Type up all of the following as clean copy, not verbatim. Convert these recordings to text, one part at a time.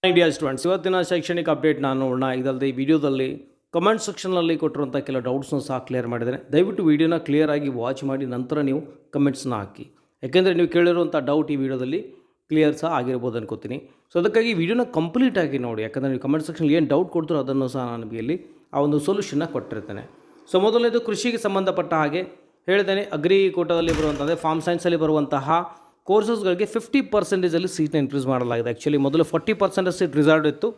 Idea students, ಇವತ್ತಿನ ಶೈಕ್ಷಣಿಕ update ನಾನು ನೋಡೋಣ. ಇದಲ್ಲದೆ ಈ ವಿಡಿಯೋದಲ್ಲಿ ಕಮೆಂಟ್ ಸೆಕ್ಷನ್ನಲ್ಲಿ ಕೊಟ್ಟಿರುವಂಥ ಕೆಲವು ಡೌಟ್ಸ್ನ ಸಹ ಕ್ಲಿಯರ್ ಮಾಡಿದ್ದೇನೆ. ದಯವಿಟ್ಟು ವಿಡಿಯೋನ ಕ್ಲಿಯರಾಗಿ ವಾಚ್ ಮಾಡಿ ನಂತರ ನೀವು ಕಮೆಂಟ್ಸ್ನ ಹಾಕಿ. ಯಾಕೆಂದರೆ ನೀವು ಕೇಳಿರುವಂಥ ಡೌಟ್ ಈ ವಿಡಿಯೋದಲ್ಲಿ ಕ್ಲಿಯರ್ ಸಹ ಆಗಿರ್ಬೋದು ಅನ್ಕೋತೀನಿ. ಸೊ ಅದಕ್ಕಾಗಿ ವಿಡಿಯೋನ ಕಂಪ್ಲೀಟಾಗಿ ನೋಡಿ, ಯಾಕಂದರೆ ನೀವು ಕಮೆಂಟ್ ಸೆಕ್ಷನ್ಲಿ ಏನು ಡೌಟ್ ಕೊಡ್ತೀರೋ ಅದನ್ನು ಸಹ ನಾನು ನಿಮಗೆ ಇಲ್ಲಿ ಆ ಒಂದು ಸೊಲ್ಯೂಷನ್ನ ಕೊಟ್ಟಿರ್ತೇನೆ. ಸೊ ಮೊದಲನೇದು ಕೃಷಿಗೆ ಸಂಬಂಧಪಟ್ಟ ಹಾಗೆ ಹೇಳಿದ್ದೇನೆ. ಅಗ್ರಿ ಕೋಟಾದಲ್ಲಿ ಬರುವಂಥದ್ದು ಫಾರ್ಮ್ ಸೈನ್ಸಲ್ಲಿ ಬರುವಂತಹ ಕೋರ್ಸಸ್ಗಳಿಗೆ 50% ಸೀಟ್ನ ಇನ್ಕ್ರೀಸ್ ಮಾಡಲಾಗಿದೆ. ಆ್ಯಕ್ಚುಲಿ ಮೊದಲು 40% ಸೀಟ್ ರಿಸರ್ವ್ಡ್ ಇತ್ತು,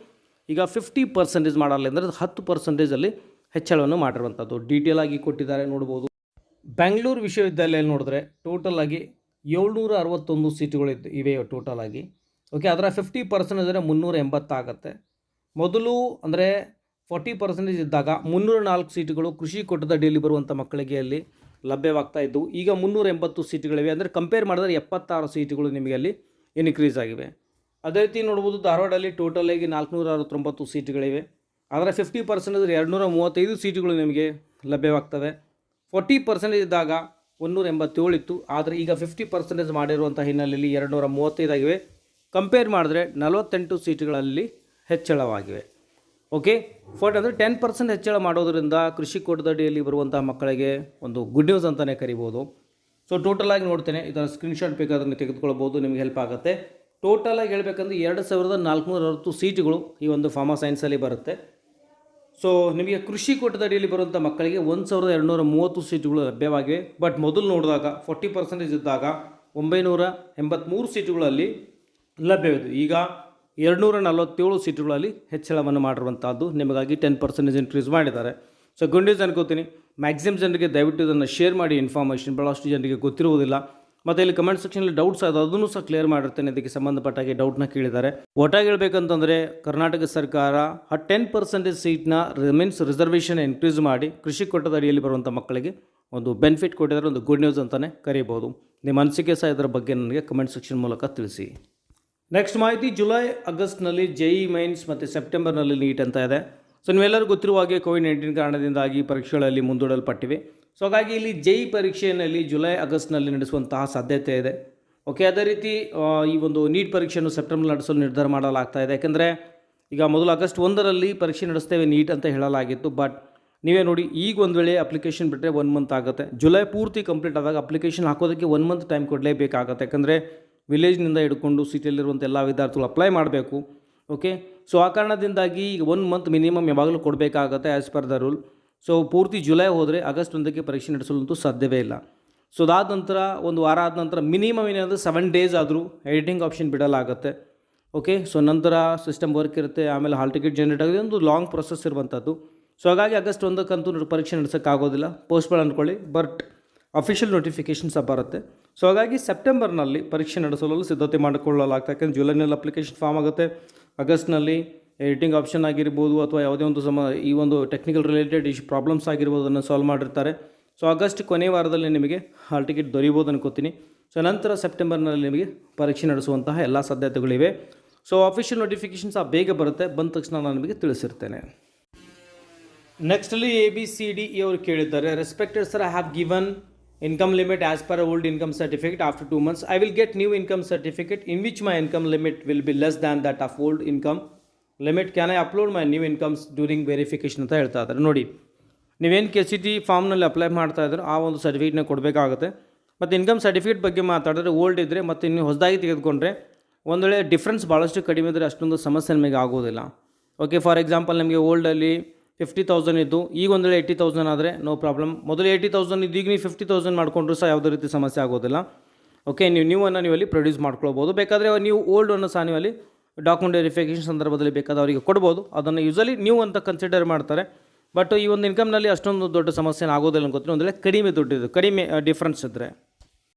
ಈಗ 50% ಮಾಡಲ್ಲ ಅಂದರೆ 10% ಹೆಚ್ಚಳವನ್ನು ಮಾಡಿರುವಂಥದ್ದು ಡೀಟೇಲ್ ಆಗಿ ಕೊಟ್ಟಿದ್ದಾರೆ, ನೋಡ್ಬೋದು. ಬೆಂಗಳೂರು ವಿಶ್ವವಿದ್ಯಾಲಯದಲ್ಲಿ ನೋಡಿದ್ರೆ ಟೋಟಲ್ ಆಗಿ 761 ಸೀಟುಗಳು ಇವೆ ಟೋಟಲ್ ಆಗಿ. ಓಕೆ, ಅದರ 50% ಅಂದರೆ 380 ಆಗುತ್ತೆ. ಮೊದಲು ಅಂದರೆ 40% ಇದ್ದಾಗ 304 ಸೀಟುಗಳು ಕೃಷಿ ಕೋಟಾದ ಅಡಿಯಲ್ಲಿ ಬರುವಂಥ ಮಕ್ಕಳಿಗೆ ಅಲ್ಲಿ ಲಭ್ಯವಾಗ್ತಾ ಇದ್ದವು. ಈಗ 380 ಸೀಟುಗಳಿವೆ, ಅಂದರೆ ಕಂಪೇರ್ ಮಾಡಿದ್ರೆ 76 ಸೀಟುಗಳು ನಿಮಗೆ ಅಲ್ಲಿ ಇನ್ಕ್ರೀಸ್ ಆಗಿವೆ. ಅದೇ ರೀತಿ ನೋಡ್ಬೋದು, ಧಾರವಾಡಲ್ಲಿ ಟೋಟಲ್ ಆಗಿ 469 ಸೀಟುಗಳಿವೆ. ಅದರ 50% ಅಂದರೆ 235 ಸೀಟುಗಳು ನಿಮಗೆ ಲಭ್ಯವಾಗ್ತವೆ. 40% ಇದ್ದಾಗ 187 ಇತ್ತು, ಆದರೆ ಈಗ 50% ಮಾಡಿರುವಂಥ ಹಿನ್ನೆಲೆಯಲ್ಲಿ 235 ಆಗಿವೆ. ಕಂಪೇರ್ ಮಾಡಿದ್ರೆ 48 ಸೀಟುಗಳಲ್ಲಿ ಹೆಚ್ಚಳವಾಗಿವೆ. ಓಕೆ, ಅಂದರೆ 10% ಹೆಚ್ಚಳ ಮಾಡೋದರಿಂದ ಕೃಷಿ ಕೋಟಾದ ಅಡಿಯಲ್ಲಿ ಬರುವಂಥ ಮಕ್ಕಳಿಗೆ ಒಂದು ಗುಡ್ ನ್ಯೂಸ್ ಅಂತಲೇ ಕರಿಬೋದು. ಸೊ ಟೋಟಲಾಗಿ ನೋಡ್ತೇನೆ, ಇದರ ಸ್ಕ್ರೀನ್ಶಾಟ್ ಬೇಕಾದ್ರೆ ತೆಗೆದುಕೊಳ್ಬೋದು, ನಿಮಗೆ ಹೆಲ್ಪ್ ಆಗುತ್ತೆ. ಟೋಟಲಾಗಿ ಹೇಳಬೇಕಂದ್ರೆ 2460 ಸೀಟುಗಳು ಈ ಒಂದು ಫಾರ್ಮಾ ಸೈನ್ಸಲ್ಲಿ ಬರುತ್ತೆ. ಸೊ ನಿಮಗೆ ಕೃಷಿ ಕೋಟಾದ ಅಡಿಯಲ್ಲಿ ಬರುವಂಥ ಮಕ್ಕಳಿಗೆ 1230 ಸೀಟುಗಳು ಲಭ್ಯವಾಗಿವೆ. ಬಟ್ ಮೊದಲು ನೋಡಿದಾಗ 40% ಇದ್ದಾಗ 983 ಸೀಟುಗಳಲ್ಲಿ ಲಭ್ಯವಿದೆ. ಈಗ 247 ಸೀಟುಗಳಲ್ಲಿ ಹೆಚ್ಚಳವನ್ನು ಮಾಡಿರುವಂಥದ್ದು, ನಿಮಗಾಗಿ 10% ಇನ್ಕ್ರೀಸ್ ಮಾಡಿದ್ದಾರೆ. ಸೊ ಗುಡ್ ನ್ಯೂಸ್ ಅನ್ಕೋತೀನಿ. ಮ್ಯಾಕ್ಸಿಮಮ್ ಜನರಿಗೆ ದಯವಿಟ್ಟು ಇದನ್ನು ಶೇರ್ ಮಾಡಿ. ಇನ್ಫಾರ್ಮೇಷನ್ ಭಾಳಷ್ಟು ಜನರಿಗೆ ಗೊತ್ತಿರುವುದಿಲ್ಲ. ಮತ್ತು ಇಲ್ಲಿ ಕಮೆಂಟ್ ಸೆಕ್ಷನಲ್ಲಿ ಡೌಟ್ಸ್ ಅದು ಅದನ್ನು ಸಹ ಕ್ಲಿಯರ್ ಮಾಡಿರ್ತೇನೆ. ಇದಕ್ಕೆ ಸಂಬಂಧಪಟ್ಟಾಗಿ ಡೌಟ್ನ ಕೇಳಿದ್ದಾರೆ. ಒಟ್ಟಾಗಿ ಹೇಳಬೇಕಂತಂದರೆ ಕರ್ನಾಟಕ ಸರ್ಕಾರ 10% ಸೀಟ್ನ ರಿಸರ್ವೇಷನ್ ಇನ್ಕ್ರೀಸ್ ಮಾಡಿ ಕೃಷಿ ಕೋಟಾದ ಅಡಿಯಲ್ಲಿ ಬರುವಂಥ ಮಕ್ಕಳಿಗೆ ಒಂದು ಬೆನಿಫಿಟ್ ಕೊಟ್ಟಿದ್ದಾರೆ, ಒಂದು ಗುಡ್ ನ್ಯೂಸ್ ಅಂತಲೇ ಕರೀಬೋದು. ನಿಮ್ಮ ಅನಿಸಿಕೆ ಸಹ ಇದರ ಬಗ್ಗೆ ನನಗೆ ಕಮೆಂಟ್ ಸೆಕ್ಷನ್ ಮೂಲಕ ತಿಳಿಸಿ. ನೆಕ್ಸ್ಟ್ ಮಾಹಿತಿ, ಜುಲೈ ಆಗಸ್ಟ್ನಲ್ಲಿ JEE ಮೈನ್ಸ್ ಮತ್ತು ಸೆಪ್ಟೆಂಬರ್ನಲ್ಲಿ ನೀಟ್ ಅಂತ ಇದೆ. ಸೊ ನೀವೆಲ್ಲರೂ ಗೊತ್ತಿರುವ ಹಾಗೆ ಕೋವಿಡ್-19 ಕಾರಣದಿಂದಾಗಿ ಪರೀಕ್ಷೆಗಳಲ್ಲಿ ಮುಂದೂಡಲ್ಪಟ್ಟಿವೆ. ಸೊ ಹಾಗಾಗಿ ಇಲ್ಲಿ JEE ಪರೀಕ್ಷೆಯಲ್ಲಿ ಜುಲೈ ಆಗಸ್ಟ್ನಲ್ಲಿ ನಡೆಸುವಂತಹ ಸಾಧ್ಯತೆ ಇದೆ. ಓಕೆ, ಅದೇ ರೀತಿ ಈ ಒಂದು ನೀಟ್ ಪರೀಕ್ಷೆಯನ್ನು ಸೆಪ್ಟೆಂಬರ್ ನಡೆಸಲು ನಿರ್ಧಾರ ಮಾಡಲಾಗ್ತಾ ಇದೆ. ಯಾಕೆಂದರೆ ಈಗ ಮೊದಲು ಆಗಸ್ಟ್ 1ರಲ್ಲಿ ಪರೀಕ್ಷೆ ನಡೆಸ್ತೇವೆ ನೀಟ್ ಅಂತ ಹೇಳಲಾಗಿತ್ತು. ಬಟ್ ನೀವೇ ನೋಡಿ, ಈಗ ಒಂದು ವೇಳೆ ಅಪ್ಲಿಕೇಶನ್ ಬಿಟ್ಟರೆ 1 ಮಂತ್ ಆಗುತ್ತೆ. ಜುಲೈ ಪೂರ್ತಿ ಕಂಪ್ಲೀಟ್ ಆದಾಗ ಅಪ್ಲಿಕೇಶನ್ ಹಾಕೋದಕ್ಕೆ 1 ಮಂತ್ ಟೈಮ್ ಕೊಡಲೇಬೇಕಾಗುತ್ತೆ. ಯಾಕಂದರೆ ವಿಲೇಜ್ನಿಂದ ಹಿಡ್ಕೊಂಡು ಸಿಟಿಯಲ್ಲಿರುವಂಥ ಎಲ್ಲ ವಿದ್ಯಾರ್ಥಿಗಳು ಅಪ್ಲೈ ಮಾಡಬೇಕು. ಓಕೆ, ಸೊ ಆ ಕಾರಣದಿಂದಾಗಿ ಈಗ 1 ಮಂತ್ ಮಿನಿಮಮ್ ಯಾವಾಗಲೂ ಕೊಡಬೇಕಾಗುತ್ತೆ as per the rule. So ಪೂರ್ತಿ ಜುಲೈ ಹೋದರೆ ಆಗಸ್ಟ್ 1ಕ್ಕೆ ಪರೀಕ್ಷೆ ನಡೆಸಲಂತೂ ಸಾಧ್ಯವೇ ಇಲ್ಲ. ಸೊ ಅದಾದ ನಂತರ ಒಂದು ವಾರ ಆದ ನಂತರ ಮಿನಿಮಮ್ ಏನಾದರೂ 7 ಡೇಸ್ ಆದರೂ ಎಡಿಟಿಂಗ್ ಆಪ್ಷನ್ ಬಿಡಲಾಗುತ್ತೆ. ಓಕೆ, ಸೊ ನಂತರ ಸಿಸ್ಟಮ್ ವರ್ಕ್ ಇರುತ್ತೆ, ಆಮೇಲೆ ಹಾಲ್ ಟಿಕೆಟ್ ಜನರೇಟ್ ಆಗಿದೆ, ಒಂದು ಲಾಂಗ್ ಪ್ರೊಸೆಸ್ ಇರುವಂಥದ್ದು. ಸೊ ಹಾಗಾಗಿ ಆಗಸ್ಟ್ 1ಕ್ಕಂತೂ ಪರೀಕ್ಷೆ ನಡೆಸೋಕ್ಕಾಗೋದಿಲ್ಲ, ಪೋಸ್ಟ್ಪೋನ್ ಅಂದ್ಕೊಳ್ಳಿ. ಬಟ್ ಅಫಿಷಿಯಲ್ ನೋಟಿಫಿಕೇಷನ್ ಸಹ ಬರುತ್ತೆ. ಸೊ ಹಾಗಾಗಿ ಸೆಪ್ಟೆಂಬರ್ನಲ್ಲಿ ಪರೀಕ್ಷೆ ನಡೆಸಲು ಸಿದ್ಧತೆ ಮಾಡಿಕೊಳ್ಳಲಾಗ್ತದೆ. ಯಾಕೆಂದರೆ ಜುಲೈನಲ್ಲಿ ಅಪ್ಲಿಕೇಶನ್ ಫಾರ್ಮ್ ಆಗುತ್ತೆ, ಆಗಸ್ಟ್ನಲ್ಲಿ ಎಡಿಟಿಂಗ್ ಆಪ್ಷನ್ ಆಗಿರ್ಬೋದು ಅಥವಾ ಯಾವುದೇ ಒಂದು ಈ ಒಂದು ಟೆಕ್ನಿಕಲ್ ರಿಲೇಟೆಡ್ ಪ್ರಾಬ್ಲಮ್ಸ್ ಆಗಿರ್ಬೋದು ಅದನ್ನು ಸಾಲ್ವ್ ಮಾಡಿರ್ತಾರೆ. ಸೊ ಆಗಸ್ಟ್ ಕೊನೆ ವಾರದಲ್ಲಿ ನಿಮಗೆ ಹಾಲ್ ಟಿಕೆಟ್ ದೊರೆಯಬೋದು ಅನ್ಕೋತೀನಿ. ಸೊ ನಂತರ ಸೆಪ್ಟೆಂಬರ್ನಲ್ಲಿ ನಿಮಗೆ ಪರೀಕ್ಷೆ ನಡೆಸುವಂತಹ ಎಲ್ಲ ಸಾಧ್ಯತೆಗಳಿವೆ. ಸೊ ಅಫಿಷಿಯಲ್ ನೋಟಿಫಿಕೇಷನ್ ಸಹ ಬೇಗ ಬರುತ್ತೆ, ಬಂದ ತಕ್ಷಣ ನಾನು ನಿಮಗೆ ತಿಳಿಸಿರ್ತೇನೆ. ನೆಕ್ಸ್ಟಲ್ಲಿ ABCDE ಅವರು ಕೇಳಿದ್ದಾರೆ. Respected sir, I have given income limit as per old income certificate. After 2 months I will get new income certificate in which my income limit will be less than that of old income limit. Can I upload my new incomes during verification ಅಂತ ಹೇಳ್ತಾ ಇದ್ದಾರೆ. ನೋಡಿ, ನೀವೇನು KCET ಫಾರ್ಮ್ನಲ್ಲಿ apply ಮಾಡ್ತಾ ಇದ್ರೆ ಆ ಒಂದು ಸರ್ಟಿಫಿಕೇಟ್ನ ಕೊಡಬೇಕಾಗುತ್ತೆ. ಮತ್ತು ಇನ್ಕಮ್ ಸರ್ಟಿಫಿಕೇಟ್ ಬಗ್ಗೆ ಮಾತಾಡಿದ್ರೆ ಓಲ್ಡ್ ಇದ್ದರೆ ಮತ್ತು ಇನ್ನು ಹೊಸದಾಗಿ ತೆಗೆದುಕೊಂಡ್ರೆ ಒಂದು ವೇಳೆ ಡಿಫ್ರೆನ್ಸ್ ಭಾಳಷ್ಟು ಕಡಿಮೆ ಇದ್ದರೆ ಅಷ್ಟೊಂದು ಸಮಸ್ಯೆ ನಿಮಗೆ ಆಗೋದಿಲ್ಲ. ಓಕೆ, ಫಾರ್ ಎಕ್ಸಾಂಪಲ್ ನಿಮಗೆ ಓಲ್ಡಲ್ಲಿ 50,000 ಇದ್ದು ಈಗ ಒಂದು ವೇಳೆ 80,000 ಆದರೆ ನೋ ಪ್ರಾಬ್ಲಮ್. ಮೊದಲು 80,000 ಇದ್ದು ಈಗ ನೀವು 50,000 ಮಾಡಿಕೊಂಡ್ರೂ ಸಹ ಯಾವುದೇ ರೀತಿ ಸಮಸ್ಯೆ ಆಗೋದಿಲ್ಲ. ಓಕೆ, ನ್ಯೂವನ್ನು ನೀವು ಅಲ್ಲಿ ಪ್ರೊಡ್ಯೂಸ್ ಮಾಡ್ಕೊಳ್ಬೋದು. ಬೇಕಾದರೆ ನೀವು ಓಲ್ಡನ್ನು ಸಹ ನೀವು ಅಲ್ಲಿ ಡಾಕ್ಯುಮೆಂಟ್ ವೆರಿಫಿಕೇಷನ್ ಸಂದರ್ಭದಲ್ಲಿ ಬೇಕಾದ್ರೆ ಅವರಿಗೆ ಕೊಡ್ಬೋದು. ಅದನ್ನು ಯೂಸಲಿ ನ್ಯೂ ಅಂತ ಕನ್ಸಿಡರ್ ಮಾಡ್ತಾರೆ. ಬಟ್ ಈ ಒಂದು ಇನ್ಕಮ್ನಲ್ಲಿ ಅಷ್ಟೊಂದು ದೊಡ್ಡ ಸಮಸ್ಯೆ ಆಗೋದಿಲ್ಲ ಅನ್ಕೋತೀನಿ, ಒಂದು ವೇಳೆ ಕಡಿಮೆ ದುಡ್ಡಿದ್ದು ಕಡಿಮೆ ಡಿಫ್ರೆನ್ಸ್ ಇದ್ದರೆ.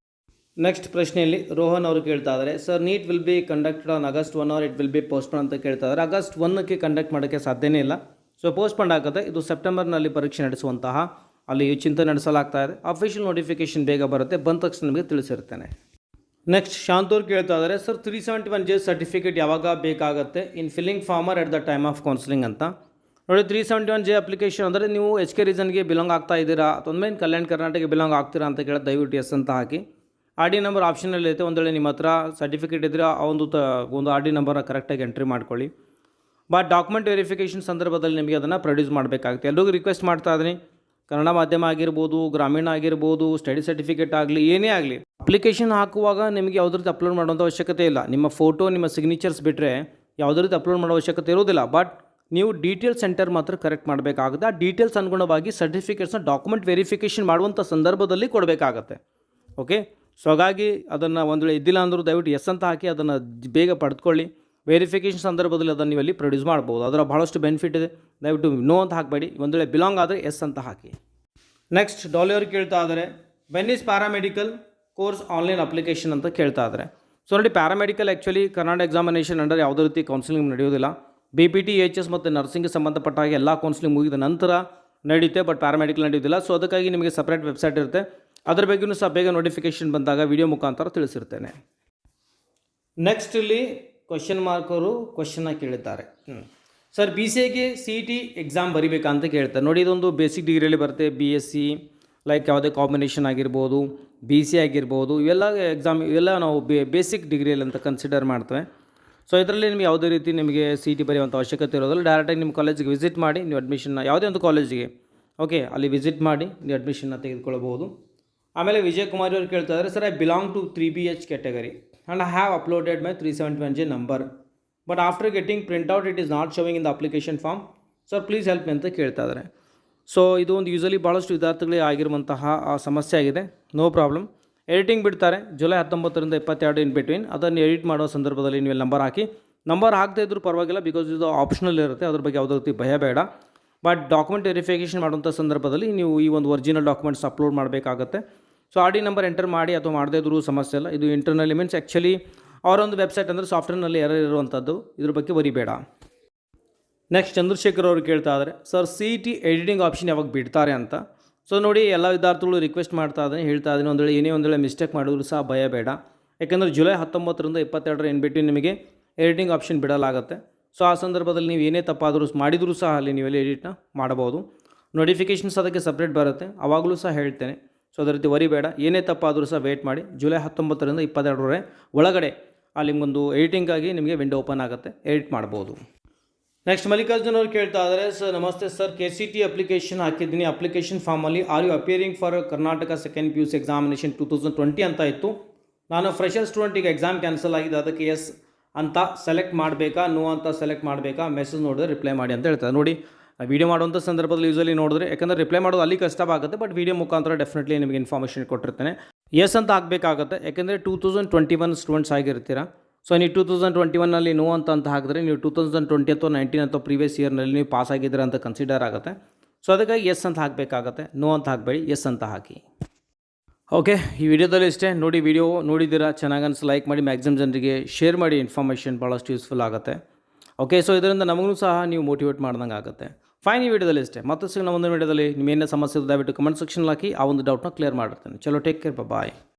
ನೆಕ್ಸ್ಟ್ ಪ್ರಶ್ನೆಯಲ್ಲಿ ರೋಹನ್ ಅವರು ಕೇಳ್ತಾ ಇದ್ದಾರೆ, sir NEET will be conducted on August 1 or it will be postpone ಅಂತ ಕೇಳ್ತಾ ಇದ್ದಾರೆ. ಆಗಸ್ಟ್ 1ಕ್ಕೆ ಕಂಡಕ್ಟ್ ಮಾಡೋಕ್ಕೆ ಸಾಧ್ಯನೇ ಇಲ್ಲ. ಸೊ ಪೋಸ್ಟ್ಪೋಂಡ್ ಆಗುತ್ತೆ. ಇದು ಸೆಪ್ಟೆಂಬರ್ನಲ್ಲಿ ಪರೀಕ್ಷೆ ನಡೆಸುವಂತಹ ಅಲ್ಲಿ ಚಿಂತನೆ ನಡೆಸಲಾಗ್ತಾ ಇದೆ. ಅಫಿಷಿಯಲ್ ನೋಟಿಫಿಕೇಷನ್ ಬೇಗ ಬರುತ್ತೆ, ಬಂದ ತಕ್ಷಣ ನಿಮಗೆ ತಿಳಿಸಿರ್ತೇನೆ. ನೆಕ್ಸ್ಟ್ ಶಾಂತವ್ರು ಕೇಳ್ತಾ ಇದ್ದಾರೆ, ಸರ್ 371J ಸರ್ಟಿಫಿಕೇಟ್ ಯಾವಾಗ ಬೇಕಾಗುತ್ತೆ in filling former at the time of counselling ಅಂತ. ನೋಡಿ, 371J ಅಪ್ಲಿಕೇಶನ್ ಅಂದರೆ ನೀವು HK ರೀಸನ್ಗೆ ಬಿಲಾಂಗ್ ಆಗ್ತಾ ಇದ್ದೀರಾ ಅಥವಾ ಕಲ್ಯಾಣ ಕರ್ನಾಟಕಕ್ಕೆ ಬಿಲಾಂಗ್ ಆಗ್ತೀರಾ ಅಂತ ಕೇಳಿದ್ರೆ ದಯವಿಟ್ಟು ಎಸ್ ಅಂತ ಹಾಕಿ. ಆರ್ ಡಿ ನಂಬರ್ ಆಪ್ಷನಲ್ಲಿ ಐತೆ. ಒಂದು ವೇಳೆ ನಿಮ್ಮ ಹತ್ರ ಸರ್ಟಿಫಿಕೇಟ್ ಇದ್ದರೆ ಆ ಒಂದು ಆರ್ ಡಿ ನಂಬರ್ನ ಕರೆಕ್ಟಾಗಿ ಎಂಟ್ರಿ ಮಾಡ್ಕೊಳ್ಳಿ. ಬಟ್ ಡಾಕ್ಯುಮೆಂಟ್ ವೆರಿಫಿಕೇಷನ್ ಸಂದರ್ಭದಲ್ಲಿ ನಿಮಗೆ ಅದನ್ನು ಪ್ರೊಡ್ಯೂಸ್ ಮಾಡಬೇಕಾಗುತ್ತೆ. ಎಲ್ರಿಗೂ ರಿಕ್ವೆಸ್ಟ್ ಮಾಡ್ತಾ ಇದ್ದೀನಿ, ಕನ್ನಡ ಮಾಧ್ಯಮ ಆಗಿರ್ಬೋದು, ಗ್ರಾಮೀಣ ಆಗಿರ್ಬೋದು, ಸ್ಟಡಿ ಸರ್ಟಿಫಿಕೇಟ್ ಆಗಲಿ, ಏನೇ ಆಗಲಿ ಅಪ್ಲಿಕೇಶನ್ ಹಾಕುವಾಗ ನಿಮಗೆ ಯಾವುದೇ ರೀತಿ ಅಪ್ಲೋಡ್ ಮಾಡುವಂಥ ಅವಶ್ಯಕತೆ ಇಲ್ಲ. ನಿಮ್ಮ ಫೋಟೋ, ನಿಮ್ಮ ಸಿಗ್ನೇಚರ್ಸ್ ಬಿಟ್ಟರೆ ಯಾವುದೇ ರೀತಿ ಅಪ್ಲೋಡ್ ಮಾಡೋ ಅವಶ್ಯಕತೆ ಇರೋದಿಲ್ಲ. ಬಟ್ ನೀವು ಡೀಟೇಲ್ಸ್ ಸೆಂಟರ್ ಮಾತ್ರ ಕರೆಕ್ಟ್ ಮಾಡಬೇಕಾಗುತ್ತೆ. ಆ ಡೀಟೇಲ್ಸ್ ಅನುಗುಣವಾಗಿ ಸರ್ಟಿಫಿಕೇಟ್ಸ್ನ ಡಾಕ್ಯುಮೆಂಟ್ ವೆರಿಫಿಕೇಷನ್ ಮಾಡುವಂಥ ಸಂದರ್ಭದಲ್ಲಿ ಕೊಡಬೇಕಾಗತ್ತೆ. ಓಕೆ, ಸೊ ಹಾಗಾಗಿ ಅದನ್ನು ಒಂದು ವೇಳೆ ಇದ್ದಿಲ್ಲ ಅಂದರೂ ದಯವಿಟ್ಟು ಎಸ್ ಅಂತ ಹಾಕಿ ಅದನ್ನು ಬೇಗ ಪಡೆದುಕೊಳ್ಳಿ. ವೆರಿಫಿಕೇಷನ್ ಸಂದರ್ಭದಲ್ಲಿ ಅದನ್ನು ನೀವಲ್ಲಿ ಪ್ರೊಡ್ಯೂಸ್ ಮಾಡ್ಬೋದು. ಅದರ ಭಾಳಷ್ಟು ಬೆನಿಫಿಟ್ ಇದೆ. ದಯವಿಟ್ಟು ನೋ ಅಂತ ಹಾಕಬೇಡಿ. ಒಂದು ವೇಳೆ ಬಿಲಾಂಗ್ ಆದರೆ ಎಸ್ ಅಂತ ಹಾಕಿ. ನೆಕ್ಸ್ಟ್ ಡಾಲಿಯವರು ಕೇಳ್ತಾ ಇದ್ದಾರೆ, when is paramedical course online application ಅಂತ ಕೇಳ್ತಾ ಇದ್ದಾರೆ. ಸೊ ನೋಡಿ, paramedical actually Karnataka examination under ಯಾವುದೇ ರೀತಿ ಕೌನ್ಸಿಲಿಂಗ್ ನಡೆಯೋದಿಲ್ಲ. BPT, EHS ಮತ್ತು ನರ್ಸಿಂಗ್ಗೆ ಸಂಬಂಧಪಟ್ಟ ಹಾಗೆ ಎಲ್ಲ ಕೌನ್ಸಿಲಿಂಗ್ ಮುಗಿದ ನಂತರ ನಡೆಯುತ್ತೆ. ಬಟ್ ಪ್ಯಾರಾಮೆಡಿಕಲ್ ನಡೆಯೋದಿಲ್ಲ. ಸೊ ಅದಕ್ಕಾಗಿ ನಿಮಗೆ ಸಪ್ರೇಟ್ ವೆಬ್ಸೈಟ್ ಇರುತ್ತೆ. ಅದ್ರ ಬಗ್ಗೆಯೂ ಸಹ ಬೇಗ ನೋಟಿಫಿಕೇಷನ್ ಬಂದಾಗ ವಿಡಿಯೋ ಮುಖಾಂತರ ತಿಳಿಸಿರ್ತೇನೆ. ನೆಕ್ಸ್ಟ್ ಇಲ್ಲಿ ಕ್ವಶನ್ ಮಾರ್ಕ್ ಅವರು ಕ್ವಶನ್ನ ಕೇಳಿದ್ದಾರೆ. ಸರ್, BCA CET ಎಕ್ಸಾಮ್ ಬರಿಬೇಕಾ ಅಂತ ಕೇಳ್ತಾರೆ. ನೋಡಿ, ಇದೊಂದು ಬೇಸಿಕ್ ಡಿಗ್ರಿಯಲ್ಲಿ ಬರುತ್ತೆ. BSc ಲೈಕ್ ಯಾವುದೇ ಕಾಂಬಿನೇಷನ್ ಆಗಿರ್ಬೋದು, BC ಆಗಿರ್ಬೋದು, ಇವೆಲ್ಲ ಇವೆಲ್ಲ ನಾವು ಬೇಸಿಕ್ ಡಿಗ್ರಿಯಲ್ಲಿ ಅಂತ ಕನ್ಸಿಡರ್ ಮಾಡ್ತೇವೆ. ಸೊ ಇದರಲ್ಲಿ ನಿಮಗೆ ಯಾವುದೇ ರೀತಿ ನಿಮಗೆ CET ಬರೆಯುವಂಥ ಅವಶ್ಯಕತೆ ಇರೋದಿಲ್ಲ. ಡೈರೆಕ್ಟಾಗಿ ನಿಮ್ಮ ಕಾಲೇಜಿಗೆ ವಿಸಿಟ್ ಮಾಡಿ ನೀವು ಅಡ್ಮಿಷನ್ನ, ಯಾವುದೇ ಒಂದು ಕಾಲೇಜಿಗೆ ಓಕೆ ಅಲ್ಲಿ ವಿಸಿಟ್ ಮಾಡಿ ನೀವು ಅಡ್ಮಿಷನ್ನ ತೆಗೆದುಕೊಳ್ಬೋದು. ಆಮೇಲೆ ವಿಜಯ್ ಕುಮಾರ್ ಅವರು ಕೇಳ್ತಾ ಇದ್ದಾರೆ, sir, I belong to 3BH category and I have uploaded my 371J number, but after getting printout it is not showing in the application form, sir please help me ಅಂತ ಕೇಳ್ತಾ ಇದ್ದಾರೆ. ಸೊ ಇದು ಒಂದು ಯೂಸಲಿ ಭಾಳಷ್ಟು ವಿದ್ಯಾರ್ಥಿಗಳಿಗೆ ಆಗಿರುವಂತಹ ಸಮಸ್ಯೆ ಆಗಿದೆ. ನೋ ಪ್ರಾಬ್ಲಮ್, ಎಡಿಟಿಂಗ್ ಬಿಡ್ತಾರೆ ಜುಲೈ 19ರಿಂದ 22 ಇನ್ ಬಿಟ್ವೀನ್. ಅದನ್ನು ಎಡಿಟ್ ಮಾಡೋ ಸಂದರ್ಭದಲ್ಲಿ ನೀವು ನಂಬರ್ ಹಾಕಿ. ನಂಬರ್ ಹಾಕದೇ ಇದ್ರೂ ಪರವಾಗಿಲ್ಲ, ಬಿಕಾಸ್ ಇದು ಆಪ್ಷನಲ್ ಇರುತ್ತೆ. ಅದ್ರ ಬಗ್ಗೆ ಯಾವುದೇ ರೀತಿ ಭಯ ಬೇಡ. ಬಟ್ ಡಾಕ್ಯುಮೆಂಟ್ ವೆರಿಫಿಕೇಷನ್ ಮಾಡುವಂಥ ಸಂದರ್ಭದಲ್ಲಿ ನೀವು ಈ ಒಂದು ಒರಿಜಿನಲ್ ಡಾಕ್ಯುಮೆಂಟ್ಸ್ ಅಪ್ಲೋಡ್ ಮಾಡಬೇಕಾಗತ್ತೆ. So R D number enter ಮಾಡಿ ಅಥವಾ ಮಾಡದೇ ಇದ್ರೂ ಸಮಸ್ಯೆ ಇಲ್ಲ. ಇದು ಇಂಟರ್ನಲ್ಲಿ ಮೀನ್ಸ್ ಆ್ಯಕ್ಚುಲಿ ಅವರೊಂದು ವೆಬ್ಸೈಟ್ ಅಂದರೆ ಸಾಫ್ಟ್ವೇರ್ನಲ್ಲಿ ಎರರ್ ಇರುವಂಥದ್ದು. ಇದ್ರ ಬಗ್ಗೆ ಬರಿಬೇಡ. ನೆಕ್ಸ್ಟ್ ಚಂದ್ರಶೇಖರ್ ಅವರು ಕೇಳ್ತಾ ಇದ್ದಾರೆ, ಸರ್ CET ಎಡಿಟಿಂಗ್ ಆಪ್ಷನ್ ಯಾವಾಗ ಬಿಡ್ತಾರೆ ಅಂತ. ಸೊ ನೋಡಿ, ಎಲ್ಲ ವಿದ್ಯಾರ್ಥಿಗಳು ರಿಕ್ವೆಸ್ಟ್ ಮಾಡ್ತಾ ಇದ್ದೀನಿ, ಹೇಳ್ತಾ ಇದ್ದೀನಿ, ಒಂದು ವೇಳೆ ಏನೇ ಒಂದು ವೇಳೆ ಮಿಸ್ಟೇಕ್ ಮಾಡಿದ್ರು ಸಹ ಭಯ ಬೇಡ. ಯಾಕೆಂದರೆ ಜುಲೈ 19ರಿಂದ 22 ಇನ್ ಬಿಟ್ವೀನ್ ನಿಮಗೆ ಎಡಿಟಿಂಗ್ ಆಪ್ಷನ್ ಬಿಡಲಾಗುತ್ತೆ. ಸೊ ಆ ಸಂದರ್ಭದಲ್ಲಿ ನೀವು ಏನೇ ತಪ್ಪಾದರೂ ಮಾಡಿದರೂ ಸಹ ಅಲ್ಲಿ ನೀವೆಲ್ಲ ಎಡಿಟ್ನ ಮಾಡಬಹುದು. ನೋಟಿಫಿಕೇಷನ್ಸ್ ಅದಕ್ಕೆ ಸಪ್ರೇಟ್ ಬರುತ್ತೆ, ಆವಾಗಲೂ ಸಹ ಹೇಳ್ತೇನೆ. ಸೊ ಅದೇ ರೀತಿ ವರಿಬೇಡ. ಏನೇ ತಪ್ಪಾದರೂ ಸಹ ವೇಟ್ ಮಾಡಿ. ಜುಲೈ 19ರಿಂದ 22 ಒಳಗಡೆ ಅಲ್ಲಿ ನಿಮಗೊಂದು ಎಡಿಟಿಂಗಾಗಿ ನಿಮಗೆ ವಿಂಡೋ ಓಪನ್ ಆಗುತ್ತೆ, ಎಡಿಟ್ ಮಾಡ್ಬೋದು. ನೆಕ್ಸ್ಟ್ ಮಲ್ಲಿಕಾರ್ಜುನ್ ಅವರು ಕೇಳ್ತಾ ಇದ್ದಾರೆ, ಸರ್ ನಮಸ್ತೆ ಸರ್, KCET ಅಪ್ಲಿಕೇಶನ್ ಹಾಕಿದ್ದೀನಿ. ಅಪ್ಲಿಕೇಶನ್ ಫಾರ್ಮಲ್ಲಿ are you appearing for Karnataka second PUC examination 2020 ಅಂತ ಇತ್ತು. ನಾನು ಫ್ರೆಷರ್ ಸ್ಟೂಡೆಂಟಿಗೆ ಎಕ್ಸಾಮ್ ಕ್ಯಾನ್ಸಲ್ ಆಗಿದೆ, ಅದಕ್ಕೆ ಎಸ್ ಅಂತ ಸೆಲೆಕ್ಟ್ ಮಾಡಬೇಕಾ, ನೋ ಅಂತ ಸೆಲೆಕ್ಟ್ ಮಾಡಬೇಕಾ, ಮೆಸೇಜ್ ನೋಡಿದ್ರೆ ರಿಪ್ಲೈ ಮಾಡಿ ಅಂತ ಹೇಳ್ತಾರೆ. ನೋಡಿ, ವೀಡಿಯೋ ಮಾಡುವಂಥ ಸಂದರ್ಭದಲ್ಲಿ ಯೂಸಲಿ ನೋಡಿದ್ರೆ, ಯಾಕಂದರೆ ರಿಪ್ಲೈ ಮಾಡೋದು ಅಲ್ಲಿ ಕಷ್ಟವಾಗುತ್ತೆ. ಬಟ್ ವೀಡಿಯೋ ಮುಖಾಂತರ ಡೆಫಿನೆಟ್ಲಿ ನಿಮಗೆ ಇನ್ಫಾರ್ಮೇಷನ್ ಕೊಟ್ಟಿರ್ತೇನೆ. ಎಸ್ ಅಂತ ಹಾಕಬೇಕಾಗುತ್ತೆ, ಯಾಕೆಂದರೆ 2021 ಸ್ಟೂಡೆಂಟ್ಸ್ ಆಗಿರ್ತೀರಾ. ಸೊ ನೀವು 2021ನಲ್ಲಿ ನೋ ಅಂತ ಹಾಕಿದ್ರೆ ನೀವು 2020 ಅಥವಾ 19 ಅಥವಾ ಪ್ರೀವಿಯಸ್ ಇಯರ್ನಲ್ಲಿ ನೀವು ಪಾಸ್ ಆಗಿದ್ದೀರಾ ಅಂತ ಕನ್ಸಿಡರ್ ಆಗುತ್ತೆ. ಸೊ ಅದಕ್ಕಾಗಿ ಎಸ್ ಅಂತ ಹಾಕಬೇಕಾಗತ್ತೆ, ನೋ ಅಂತ ಹಾಕಬೇಡಿ, ಎಸ್ ಅಂತ ಹಾಕಿ. ಓಕೆ, ಈ ವಿಡಿಯೋದಲ್ಲಿ ಇಷ್ಟೇ. ನೋಡಿ, ವಿಡಿಯೋ ನೋಡಿದ್ದೀರಾ, ಚೆನ್ನಾಗಿ ಅನಿಸಿ ಲೈಕ್ ಮಾಡಿ, ಮ್ಯಾಕ್ಸಿಮಮ್ ಜನರಿಗೆ ಶೇರ್ ಮಾಡಿ. ಇನ್ಫಾರ್ಮೇಷನ್ ಭಾಳಷ್ಟು ಯೂಸ್ಫುಲ್ ಆಗುತ್ತೆ. ಓಕೆ, ಸೊ ಇದರಿಂದ ನಮಗೂ ಸಹ ನೀವು ಮೋಟಿವೇಟ್ ಮಾಡ್ದಂಗೆ ಆಗುತ್ತೆ. ಫೈನ್, ಈ ವಿಡಿಯೋದಲ್ಲಿ ಇಷ್ಟೇ. ಮತ್ತೆ ಸಿಗೋಣ ಒಂದು ವಿಡಿಯೋದಲ್ಲಿ. ನಿಮ್ಮೇನೇ ಸಮಸ್ಯೆ ದಯವಿಟ್ಟು ಕಮೆಂಟ್ ಸೆಕ್ಷನ್ ಹಾಕಿ, ಆ ಒಂದು ಡೌಟ್ನ ಕ್ಲಿಯರ್ ಮಾಡಿರ್ತೇನೆ. ಚಲೋ, ಟೇಕ್ ಕೇರ್, ಬಾಯ್.